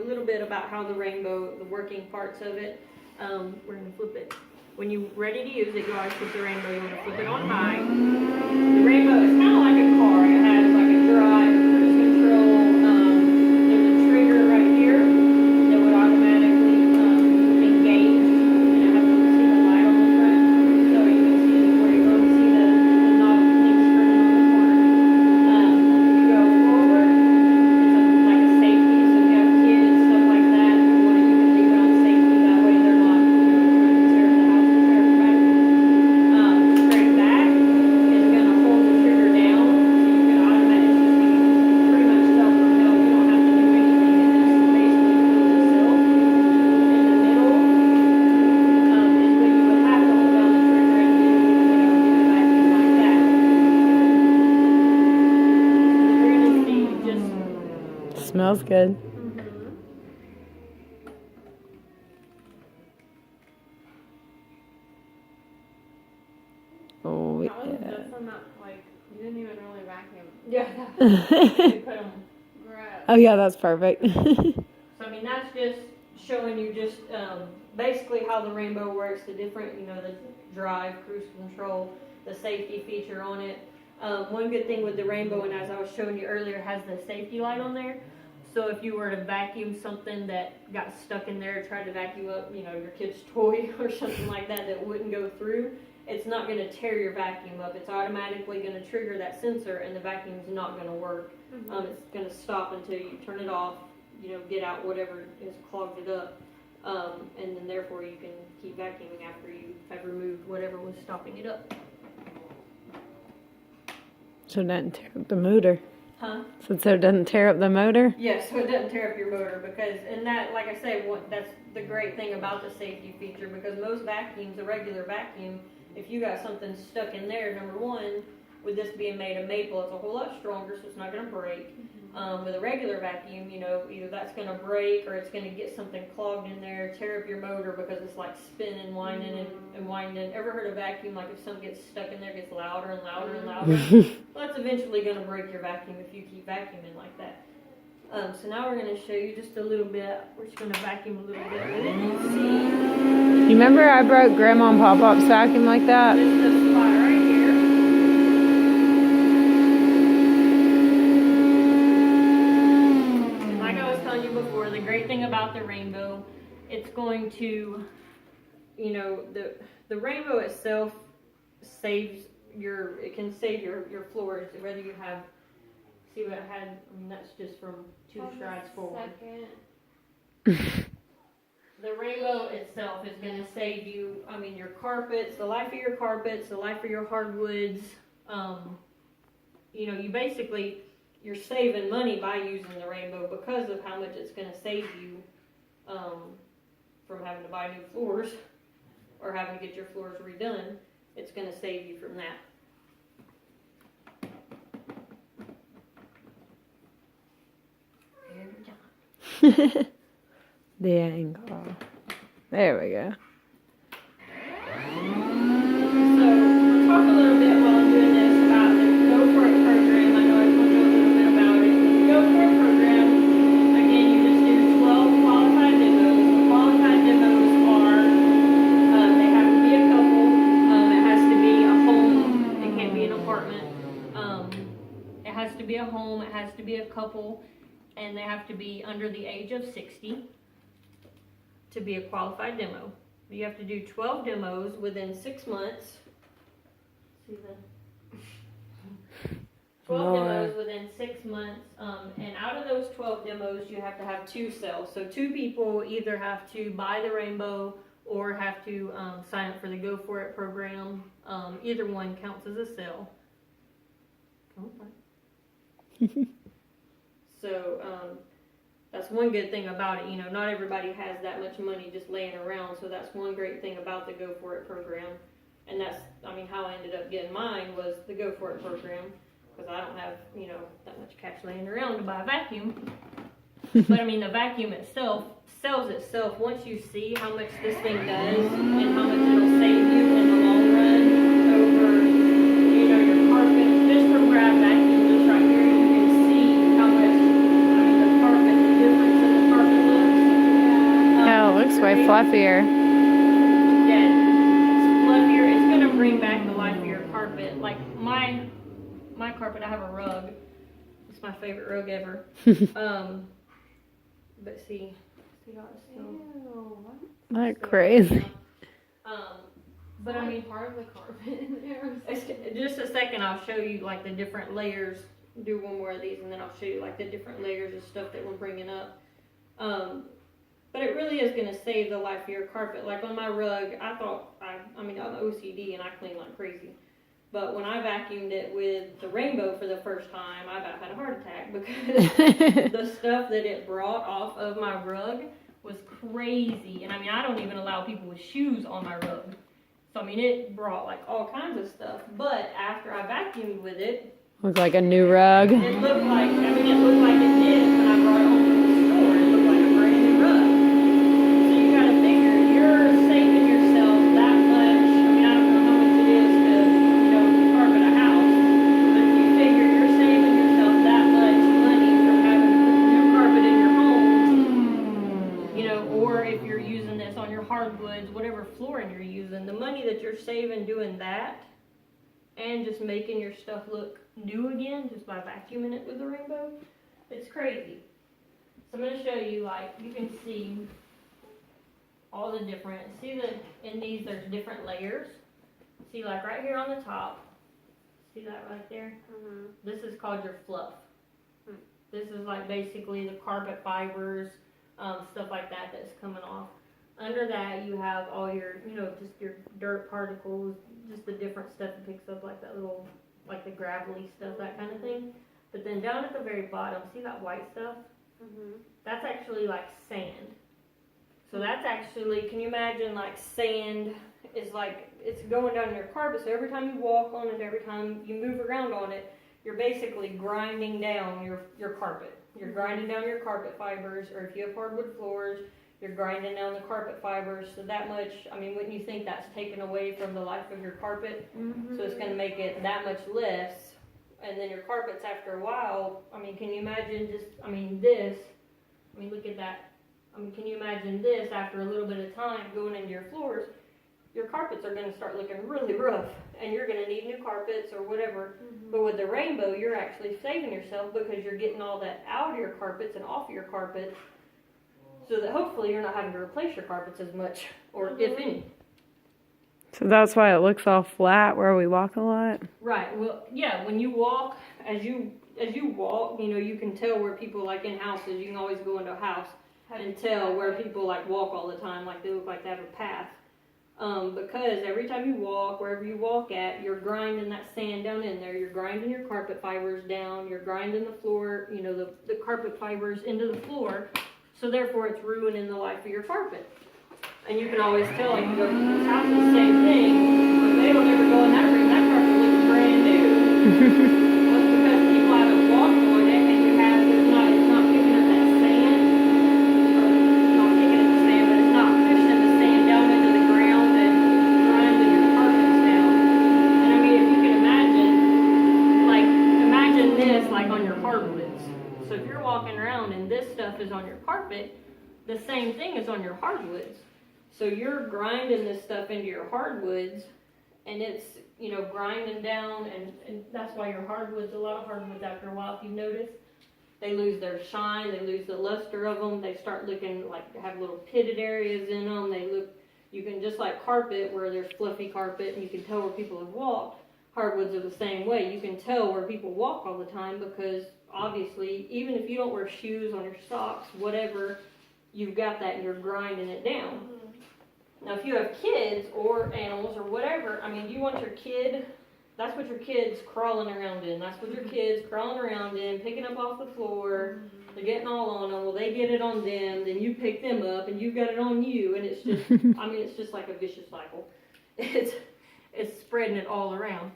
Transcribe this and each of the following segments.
A little bit about how the rainbow, the working parts of it. We're going to flip it. When you're ready to use it, you always flip the rainbow. You want to flip it on high. The rainbow is kind of like a car. It has like a drive, cruise control. There's a trigger right here that would automatically engage. And I have to see the light on the front. So you can see where you're going to see the knob things turning on the corner. If you go forward, it's like a safety. So if you have kids, stuff like that, you can leave it on safety. That way they're not trying to tear the house and tear it back. Straight back is going to hold the trigger down. So you can automatically pretty much self-propel. You don't have to do anything. It just basically pulls itself. In the middle is when you would have to hold down the trigger and do the vacuum like that. You're going to see just... Smells good. Oh, That was yeah. just on that, like, you didn't even really vacuum. Yeah, you put them. Right. Oh, yeah, that's perfect. So, I mean, that's just showing you just basically how the rainbow works, the different, the drive, cruise control, the safety feature on it. One good thing with the rainbow, and as I was showing you earlier, it has the safety light on there. So if you were to vacuum something that got stuck in there, tried to vacuum up, your kid's toy or something like that that wouldn't go through, it's not going to tear your vacuum up. It's automatically going to trigger that sensor, and the vacuum's not going to work. It's going to stop until you turn it off, get out whatever has clogged it up, and then therefore you can keep vacuuming after you have removed whatever was stopping it up. So it doesn't tear up the motor. Huh? So it doesn't tear up the motor? Yes, so it doesn't tear up your motor because, and that, like I say, that's the great thing about the safety feature, because most vacuums, a regular vacuum, if you got something stuck in there, number one, with this being made of maple, it's a whole lot stronger, so it's not going to break. With a regular vacuum, either that's going to break or it's going to get something clogged in there, tear up your motor because it's like spinning, whining, and winding. Ever heard a vacuum, like if something gets stuck in there, it gets louder and louder and louder? Well, that's eventually going to break your vacuum if you keep vacuuming like that. So now we're going to show you just a little bit. We're just going to vacuum a little bit with it and see. You remember I broke Grandma and Pop-Pop's vacuum like that? This is the spot right here. And like I was telling you before, the great thing about the rainbow, it's going to, the rainbow itself it can save your floors, whether you have, see what I had, that's just from 2 strides forward. The rainbow itself is going to save you, your carpets, the life of your carpets, the life of your hardwoods. You're saving money by using the rainbow because of how much it's going to save you from having to buy new floors or having to get your floors redone. It's going to save you from that. Every time. The angle. There we go. So, we'll talk a little bit while I'm doing this about the Go For It program. I know I told you a little bit about it. The Go For It program, again, you just do 12 qualified demos. The qualified demos are, they have to be a couple. It has to be a home. It can't be an apartment. It has to be a home. It has to be a couple. And they have to be under the age of 60 to be a qualified demo. You have to do 12 demos within 6 months. See the 12 demos within 6 months. And out of those 12 demos, you have to have 2 sales. So 2 people either have to buy the rainbow or have to sign up for the Go For It program. Either one counts as a sale. Okay. So that's one good thing about it. Not everybody has that much money just laying around. So that's one great thing about the Go For It program. And that's, how I ended up getting mine was the Go For It program. Because I don't have, that much cash laying around to buy a vacuum. But the vacuum itself sells itself once you see how much this thing does and how much it'll save you in the long run over, your carpet. Just from where I vacuum just right here, you can see how much, the carpet, the difference in the carpet probably fluffier. Yeah, it's fluffier. It's gonna bring back the life of your carpet. Like my carpet, I have a rug. It's my favorite rug ever. But see how it's still. Ew, what? Not crazy. But I mean, part of the carpet in there. just a second, I'll show you like the different layers. Do one more of these, and then I'll show you like the different layers of stuff that we're bringing up. But it really is gonna save the life of your carpet. Like on my rug, I thought I mean I'm OCD and I clean like crazy. But when I vacuumed it with the Rainbow for the first time, I about had a heart attack because the stuff that it brought off of my rug was crazy. And I mean, I don't even allow people with shoes on my rug. So I mean, it brought like all kinds of stuff. But after I vacuumed with it, Looks like a new rug. it looked like it did when I brought it home from the store. It looked like a brand new rug. So you gotta figure, you're saving yourself that much. I mean, I don't know how much it is to, carpet a house. But if you figure you're saving yourself that much money from having to put new carpet in your home, or if you're using this on your hardwoods, whatever flooring you're using, the money that you're saving doing that and just making your stuff look new again just by vacuuming it with the Rainbow, it's crazy. So I'm going to show you, like, you can see all the different, in these there's different layers. See, like right here on the top, see that right there? Mm-hmm. This is called your fluff. This is like basically the carpet fibers, stuff like that that's coming off. Under that you have all your, just your dirt particles, just the different stuff it picks up, like that little, like the gravelly stuff, that kind of thing. But then down at the very bottom, see that white stuff? Mm-hmm. That's actually like sand. So that's actually, can you imagine like sand is like, it's going down your carpet, so every time you walk on it, every time you move around on it, you're basically grinding down your carpet. You're grinding down your carpet fibers, or if you have hardwood floors, you're grinding down the carpet fibers. So that much, I mean, wouldn't you think that's taken away from the life of your carpet? Mm-hmm. So it's going to make it that much less. And then your carpets, after a while, I mean, can you imagine this, look at that. I mean, can you imagine this after a little bit of time going into your floors? Your carpets are going to start looking really rough, and you're going to need new carpets or whatever. Mm-hmm. But with the Rainbow, you're actually saving yourself because you're getting all that out of your carpets and off of your carpets, so that hopefully you're not having to replace your carpets as much, or if any. So that's why it looks all flat where we walk a lot. Right. Well, yeah. When you walk, as you walk, you can tell where people, like in houses, you can always go into a house and tell where people like walk all the time, like they look like they have a path. Because every time you walk, wherever you walk at, you're grinding that sand down in there. You're grinding your carpet fibers down. You're grinding the floor, the carpet fibers into the floor. So therefore, it's ruining the life of your carpet. And you can always tell, like, you go to people's houses, same thing. But they don't ever go in that room. That carpet looks brand new. Well, it's because people haven't walked on it, and it's not picking up that sand. Or not picking up the sand, but it's not pushing the sand down into the ground and grinding your carpets down. And I mean, if you can imagine this like on your hardwoods. So if you're walking around and this stuff is on your carpet, the same thing is on your hardwoods. So you're grinding this stuff into your hardwoods, and it's, grinding down, and that's why your hardwoods, a lot of hardwoods after a while, if you notice, they lose their shine, they lose the luster of them, they start looking like they have little pitted areas in them, you can, just like carpet, where there's fluffy carpet, and you can tell where people have walked, hardwoods are the same way. You can tell where people walk all the time, because obviously, even if you don't wear shoes on your socks, whatever, you've got that and you're grinding it down. Now, if you have kids or animals or whatever, I mean, you want your kid, that's what your kid's crawling around in. That's what your kid's crawling around in, picking up off the floor. They're getting all on them. Well, they get it on them, then you pick them up, and you've got it on you. And it's just, it's just like a vicious cycle. It's spreading it all around.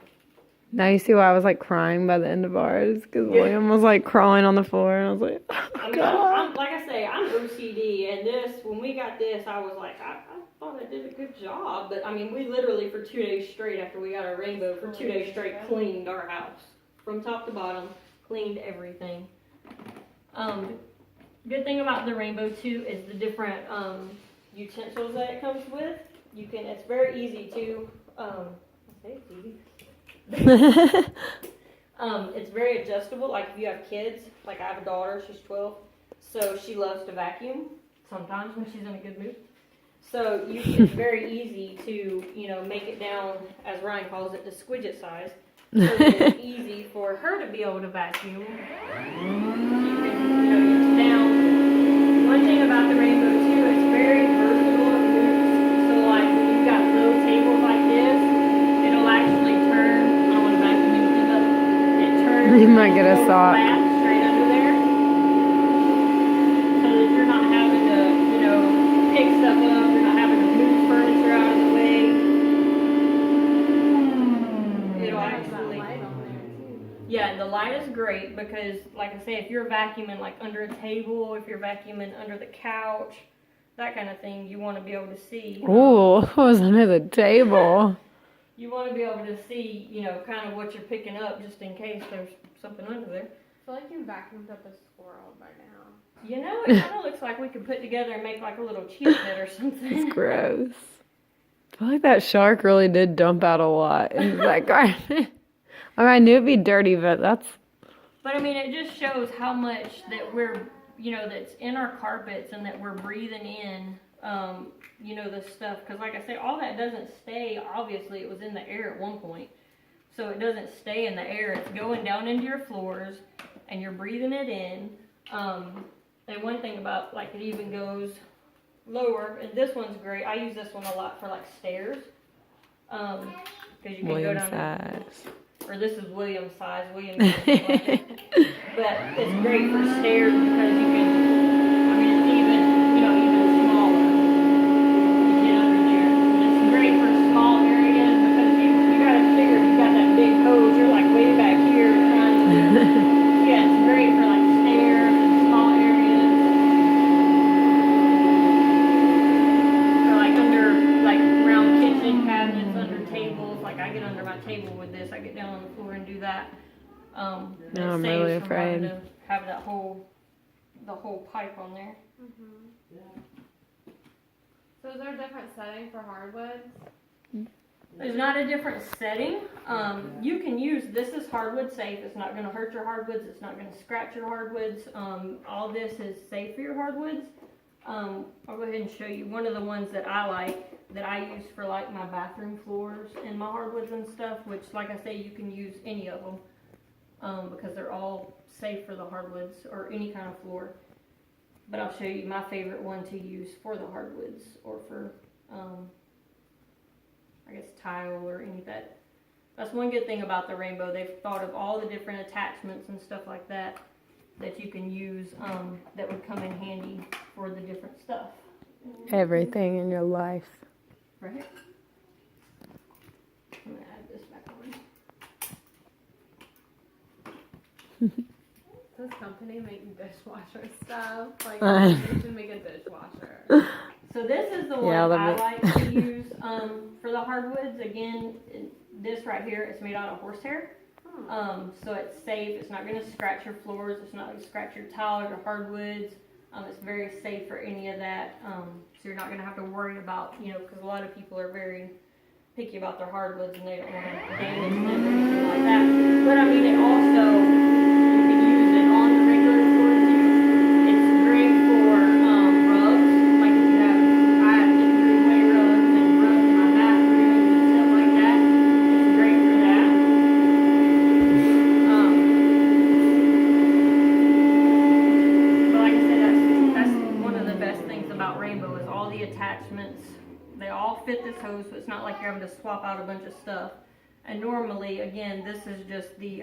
Now you see why I was like crying by the end of ours, because William was like crawling on the floor, and I was like, oh, God. Like I say, I'm OCD, and when we got this, I was like, I thought I did a good job, but I mean, we literally for 2 days straight after we got our Rainbow, for 2 days straight cleaned our house from top to bottom, cleaned everything. Good thing about the Rainbow too is the different, utensils that it comes with. It's very easy to, I say it's easy. It's very adjustable. Like if you have kids, like I have a daughter, she's 12, so she loves to vacuum sometimes when she's in a good mood. So it's very easy to, make it down, as Ryan calls it, the squidget size. So that it's easy for her to be able to vacuum. It's down. One thing about the Rainbow too, it's very versatile. It moves. So like when you've got low tables like this, it'll actually turn. I don't want to vacuum anything up. It turns. You might get a sock. Flat straight under there, so that you're not having to, pick stuff up. You're not having to move furniture out of the way. It'll actually. Yeah, and the light is great because, like I say, if you're vacuuming like under a table, if you're vacuuming under the couch, that kind of thing, you want to be able to see. Ooh, what was under the table? You want to be able to see, kind of what you're picking up just in case there's something under there. I feel like you vacuumed up a squirrel by now. It kind of looks like we could put together and make like a little cheetah pet or something. It's gross. I feel like that shark really did dump out a lot in that garden. I knew it'd be dirty, but that's... But I mean, it just shows how much that we're, that's in our carpets and that we're breathing in, the stuff. Because like I say, all that doesn't stay. Obviously, it was in the air at one point. So it doesn't stay in the air. It's going down into your floors and you're breathing it in. And one thing about, like, it even goes lower. And this one's great. I use this one a lot for, like, stairs. Because you can William go down... size. Or this is William's size. William doesn't like it. But it's great for stairs because you can, it's even, even smaller. You get under there. And it's great for small areas because you gotta figure if you got that big hose, you're like way back here trying to yeah, it's great for like stairs and small areas. Or like around kitchen cabinets, under tables. Like I get under my table with this. I get down on the floor and do that. No, I'm really afraid. To have the whole pipe on there. So is there a different setting for hardwoods? There's not a different setting. You can use, this is hardwood safe. It's not going to hurt your hardwoods. It's not going to scratch your hardwoods. All this is safe for your hardwoods. I'll go ahead and show you one of the ones that I like, that I use for like my bathroom floors and my hardwoods and stuff, which like I say, you can use any of them because they're all safe for the hardwoods or any kind of floor. But I'll show you my favorite one to use for the hardwoods or for, I guess, tile or any of that. That's one good thing about the Rainbow. They've thought of all the different attachments and stuff like that that you can use that would come in handy for the different stuff. Everything in your life. Right? I'm going to add this back on. This company making dishwasher stuff. Like, you should make a dishwasher. So this is the one I like to use for the hardwoods. Again, this right here is made out of horsehair. So it's safe. It's not going to scratch your floors. It's not going to scratch your tile or your hardwoods. It's very safe for any of that. So you're not going to have to worry about, because a lot of people are very picky about their hardwoods and they don't want to damage them or anything like that. But I mean, it also, you can use it on the regular floor too. It's great for rugs. Like if you have, I have entryway rugs and rugs in my bathroom and stuff like that. It's great for that. But like I said, that's one of the best things about Rainbow is all the attachments. They all fit this hose, so it's not like you're having to swap out a bunch of stuff. And normally, again, this is just the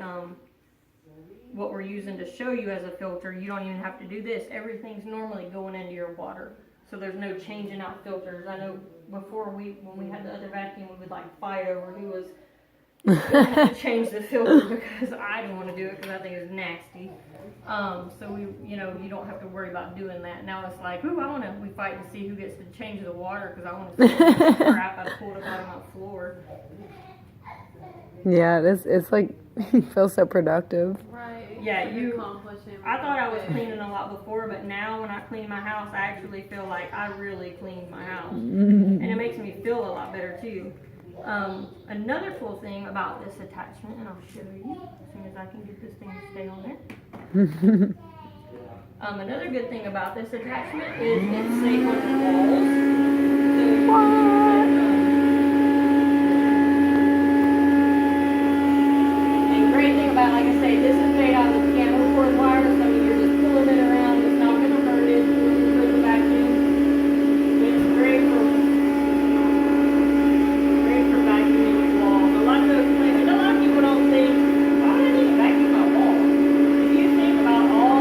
what we're using to show you as a filter. You don't even have to do this. Everything's normally going into your water, so there's no changing out filters. I know before when we had the other vacuum, we would like fight over who was going to change the filter because I didn't want to do it because I think it's nasty. So we, you don't have to worry about doing that. Now it's like, we fight to see who gets to change the water because I want to see the crap I pulled up out of my floor. Yeah, it's like, you feel so productive. Right. Yeah, accomplishing. I thought I was cleaning a lot before, but now when I clean my house, I actually feel like I really cleaned my house. And it makes me feel a lot better too. Another cool thing about this attachment, and I'll show you as soon as I can get this thing to stay on there. Another good thing about this attachment is it's safe on the walls. And the great thing about, like I say, this is made out of piano cord wire, so you're just pulling it around. It's not going to hurt it for the vacuum. It's great for vacuuming your walls. A lot of people don't think, why do I need to vacuum my walls? If you think about all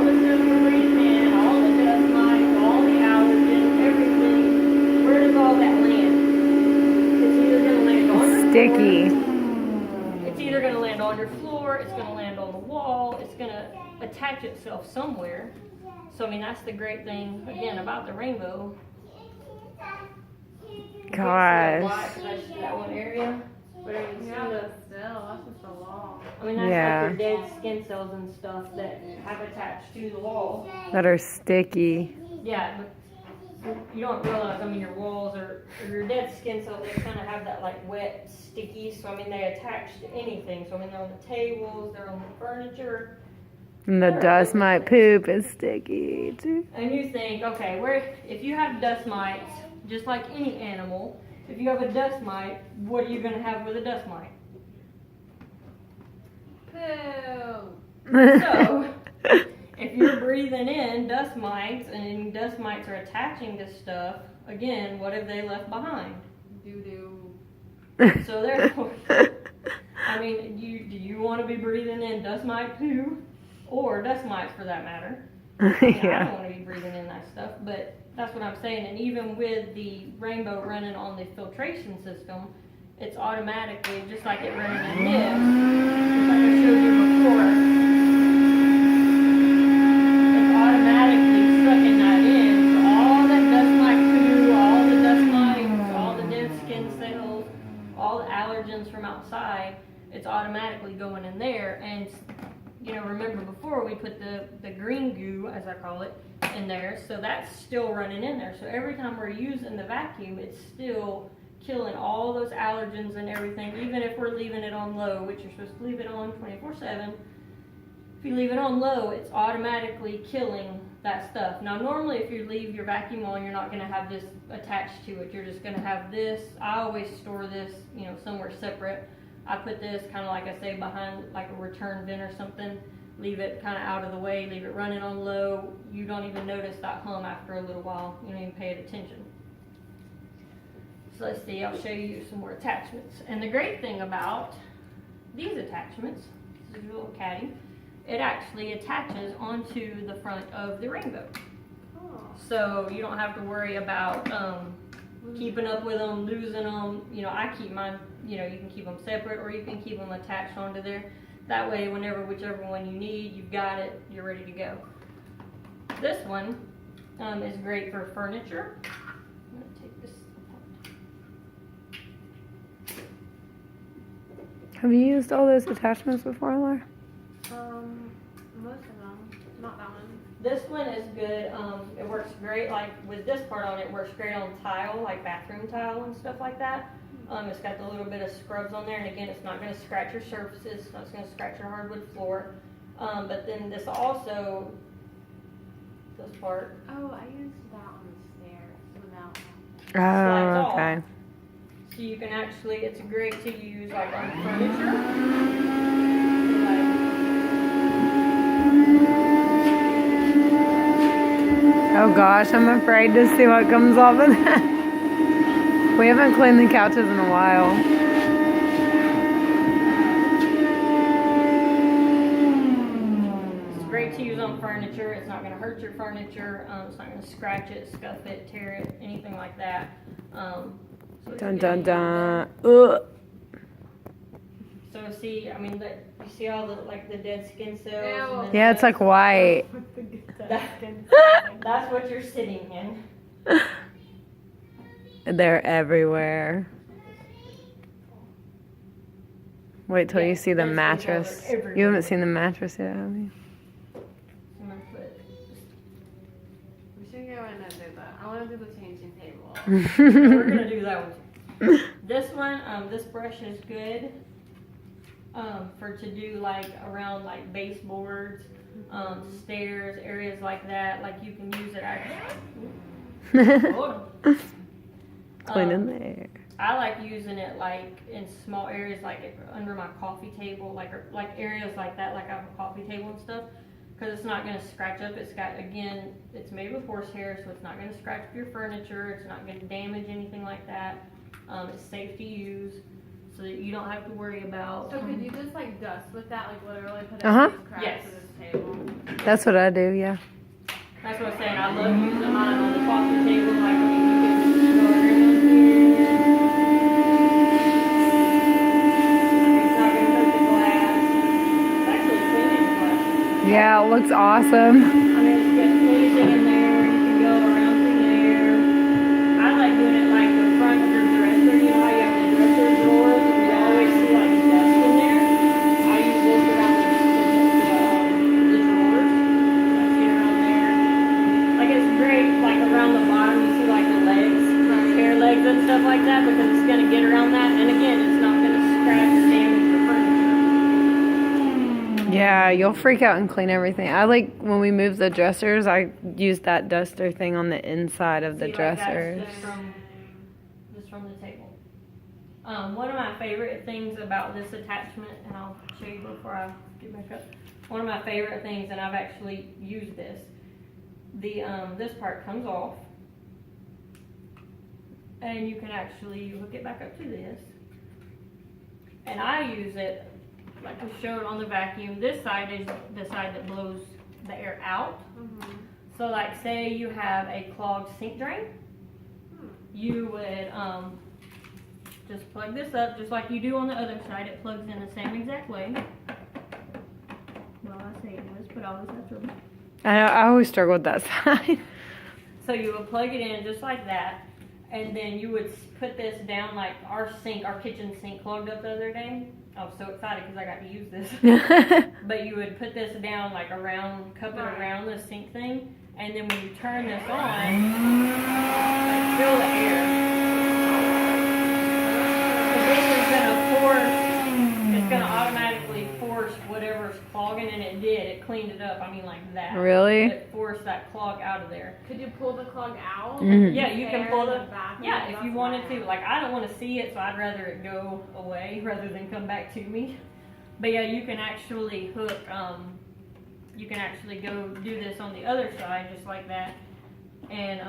the stuff we're breathing in, all the dust mites, all the allergens, everything, where does all that land? It's either going to land on your Sticky. floor. It's either going to land on your floor, it's going to land on the wall, it's going to attach itself somewhere. So, I mean, that's the great thing, again, about the rainbow. Gosh. That one area. But I mean, Yeah, but still, that's just a wall. I mean, that's Yeah. like your dead skin cells and stuff that have attached to the wall. That are sticky. Yeah, but you don't realize, I mean, your walls or your dead skin cells, they kind of have that like wet, sticky, so I mean, they attach to anything. So I mean, they're on the tables, they're on the furniture. And the dust mite poop is sticky too. And you think, okay, if you have dust mites, just like any animal, if you have a dust mite, what are you going to have with a dust mite? Poo. So, if you're breathing in dust mites and dust mites are attaching to stuff, again, what have they left behind? Doo-doo. So therefore, I mean, do you want to be breathing in dust mite poo or dust mites for that matter? I mean, I Yeah. don't want to be breathing in that stuff, but that's what I'm saying. And even with the rainbow running on the filtration system, it's automatically, just like it running in this, just like I showed you before, it's automatically sucking that in. So all that dust mite poo, all the dust mites, all the dead skin cells, all the allergens from outside, it's automatically going in there. And you know, remember before we put the green goo, as I call it, in there, so that's still running in there. So every time we're using the vacuum, it's still killing all those allergens and everything, even if we're leaving it on low, which you're supposed to leave it on 24/7. If you leave it on low, it's automatically killing that stuff. Now, normally if you leave your vacuum on, you're not going to have this attached to it. You're just going to have this. I always store this, you know, somewhere separate. I put this kind of, like I say, behind like a return bin or something. Leave it kind of out of the way, leave it running on low. You don't even notice that hum after a little while. You don't even pay it attention. So let's see, I'll show you some more attachments. And the great thing about these attachments, this is a little caddy, it actually attaches onto the front of the rainbow. Oh. So you don't have to worry about keeping up with them, losing them. You know, I keep mine, you know, you can keep them separate or you can keep them attached onto there. That way, whichever one you need, you've got it, you're ready to go. This one is great for furniture. I'm going to take this apart. Have you used all those attachments before, Laura? Most of them. Not that one. This one is good. It works great, like with this part on it, works great on tile, like bathroom tile and stuff like that. It's got the little bit of scrubs on there, and again, it's not going to scratch your surfaces, it's not going to scratch your hardwood floor. But then this also, this part, Oh, I used that on the stairs without that. Slides Oh, off. okay. so you can actually, it's great to use like on furniture. Oh gosh, I'm afraid to see what comes off of that. We haven't cleaned the couches in a while. It's great to use on furniture. It's not going to hurt your furniture. It's not going to scratch it, scuff it, tear it, anything like that. So it's Dun good. dun dun. Ugh. So see, I mean, you see all the like the dead skin cells. Ew. And Yeah, it's like white. That's what you're sitting in. They're everywhere. Wait till Yeah, you see the there's mattress. things everywhere. You haven't seen the mattress yet, have you? I'm gonna put- We should go in and do that. I want to do the changing table. We're gonna do that one. This one, this brush is good for to do like around like baseboards, stairs, areas like that. Like you can use it actually. Hold on. Clean in there. I like using it like in small areas, like under my coffee table, like areas like that, like I have a coffee table and stuff, because it's not going to scratch up. It's got, again, it's made with horsehair, so it's not going to scratch up your furniture. It's not going to damage anything like that. It's safe to use, so that you don't have to worry about. So could you just like dust with that, like literally put it Uh-huh. in these cracks Yes. of this table? That's what I do, yeah. That's what I'm saying. I love using mine on the coffee table. Like, I mean, you can go around here. It's not going to hurt the glass. It's actually cleaning the glass. Yeah, it looks awesome. I mean, it's got anything in there. You can go around through there. I like doing it like the front of your dresser. You know how you have the dresser drawers and you always see like dust in there? I use this around the drawers. I see around there. Like it's great, like around the bottom, you see like the legs, hair legs and stuff like that, because it's going to get around that. And again, it's not going to scratch or damage your furniture. Yeah, you'll freak out and clean everything. I like when we move the dressers, I use that duster thing on the inside of the See, like dressers. that's just from the table. One of my favorite things about this attachment, and I'll show you before I get back up. One of my favorite things, and I've actually used this. This part comes off, and you can actually hook it back up to this. And I use it like we showed on the vacuum. This side is the side that blows the air out. Mm-hmm. So like say you have a clogged sink drain, you would just plug this up just like you do on the other side. It plugs in the same exact way. Well, I say it does, but I always have to. I always struggle with that side. So you would plug it in just like that, and then you would put this down like our kitchen sink clogged up the other day. I was so excited because I got to use this. But you would put this down like around, cup it around the sink thing, and then when you turn this on, like fill the air. So this is gonna force, it's gonna automatically force whatever's clogging, and it did. It cleaned it up. I mean, like that. Really? It forced that clog out of there. Could you pull the clog out? Mhm. Yeah, you can pull the back. yeah, if you wanted to. Like, I don't want to see it, so I'd rather it go away rather than come back to me. But yeah, you can actually hook, you can actually go do this on the other side, just like that. And,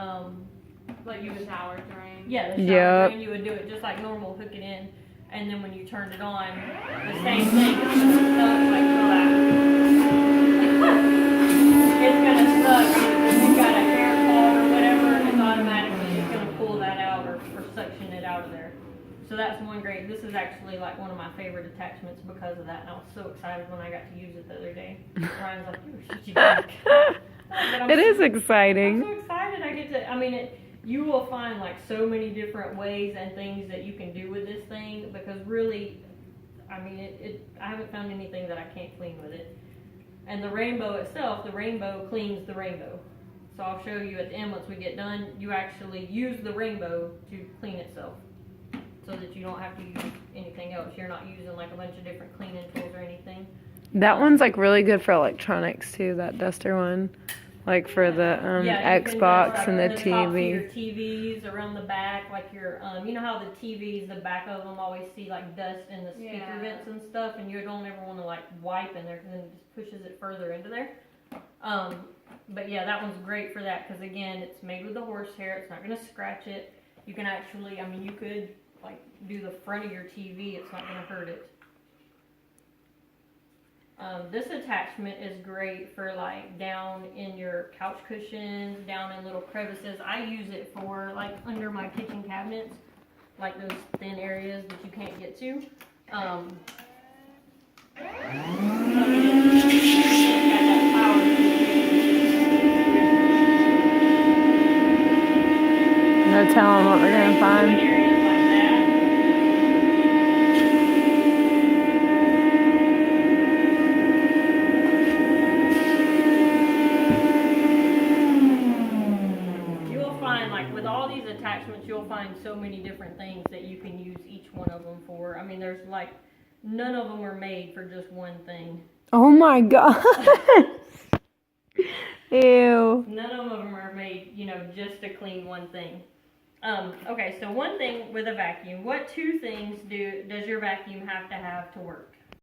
Like you would shower drain. yeah, the shower Yep. drain, you would do it just like normal, hook it in. And then when you turned it on, the same thing, it's gonna suck, like, feel that. It's gonna suck, if you've got a hair clog or whatever, it's automatically just gonna pull that out or suction it out of there. So that's one great, this is actually like one of my favorite attachments because of that, and I was so excited when I got to use it the other day. Ryan's like, you're such a geek. It is I'm exciting. so excited I get to, I mean, you will find like so many different ways and things that you can do with this thing, because really, I mean, I haven't found anything that I can't clean with it. And the rainbow itself, the rainbow cleans the rainbow. So I'll show you at the end once we get done, you actually use the rainbow to clean itself, so that you don't have to use anything else. You're not using like a bunch of different cleaning tools or anything. That one's like really good for electronics too, that duster one. Like for the Yeah, you can Xbox just, and like, the on top of TV. your TVs around the back, like your, you know how the TVs, the back of them always see like dust in the speaker Yeah. vents and stuff, and you don't ever want to like wipe in there because then it just pushes it further into there. But yeah, that one's great for that because again, it's made with the horsehair. It's not going to scratch it. You can actually, I mean, you could like do the front of your TV. It's not going to hurt it. This attachment is great for like down in your couch cushions, down in little crevices. I use it for like under my kitchen cabinets, like those thin areas that you can't get to. No telling what we're gonna find. Areas like that. find, like, with all these attachments, you'll find so many different things that you can use each one of them for. I mean, there's, like, none of them are made for just one thing. Oh my god. Ew. None of them are made, you know, just to clean one thing. Okay, so one thing with a vacuum, what two things does your vacuum have to work?